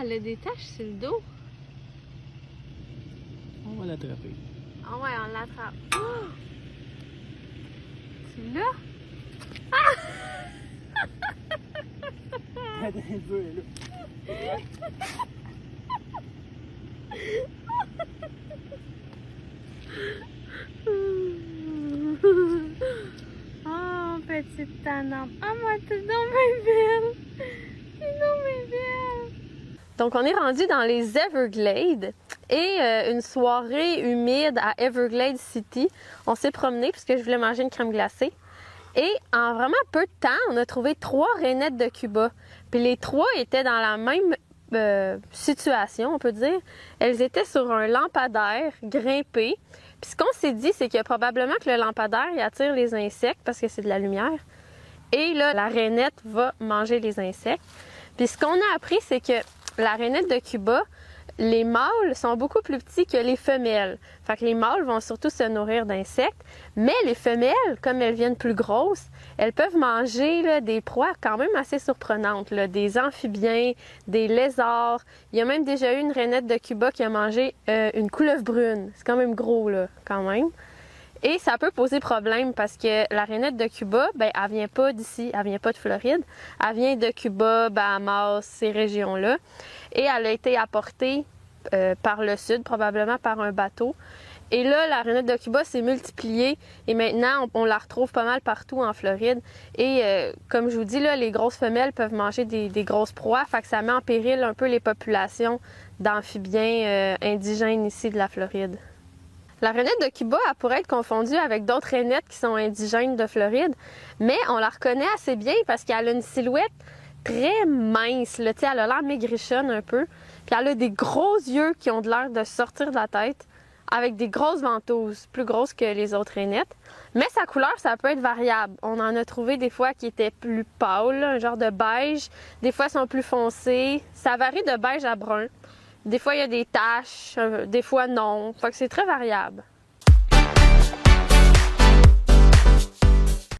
elle a des taches sur le dos. On va l'attraper. Ah ouais, on l'attrape. Oh! Tu l'as? Ah! Attends un peu, là. Oh, petite tanante. Ah, moi, t'es donc bien belle. T'es donc bien belle. Donc, on est rendu dans les Everglades et une soirée humide à Everglades City. On s'est promené puisque je voulais manger une crème glacée. Et en vraiment peu de temps, on a trouvé 3 rainettes de Cuba. Puis les 3 étaient dans la même situation, on peut dire. Elles étaient sur un lampadaire grimpé. Puis ce qu'on s'est dit, c'est que probablement que le lampadaire, il attire les insectes parce que c'est de la lumière. Et là, la rainette va manger les insectes. Puis ce qu'on a appris, c'est que la rainette de Cuba, les mâles sont beaucoup plus petits que les femelles. Fait que les mâles vont surtout se nourrir d'insectes, mais les femelles, comme elles viennent plus grosses, elles peuvent manger là, des proies quand même assez surprenantes, là, des amphibiens, des lézards. Il y a même déjà eu une rainette de Cuba qui a mangé une couleuvre brune. C'est quand même gros, là, quand même. Et ça peut poser problème parce que la rainette de Cuba, ben, elle vient pas d'ici, elle vient pas de Floride. Elle vient de Cuba, Bahamas, ces régions-là. Et elle a été apportée par le sud, probablement par un bateau. Et là, la rainette de Cuba s'est multipliée et maintenant, on la retrouve pas mal partout en Floride. Et comme je vous dis, là, les grosses femelles peuvent manger des grosses proies, fait que ça met en péril un peu les populations d'amphibiens indigènes ici de la Floride. La rainette de Cuba, elle pourrait être confondue avec d'autres rainettes qui sont indigènes de Floride, mais on la reconnaît assez bien parce qu'elle a une silhouette très mince, là, elle a l'air maigrichonne un peu, puis elle a des gros yeux qui ont de l'air de sortir de la tête, avec des grosses ventouses, plus grosses que les autres rainettes. Mais sa couleur, ça peut être variable. On en a trouvé des fois qui étaient plus pâles, là, un genre de beige, des fois sont plus foncées, ça varie de beige à brun. Des fois, il y a des taches, des fois non. Fait que c'est très variable.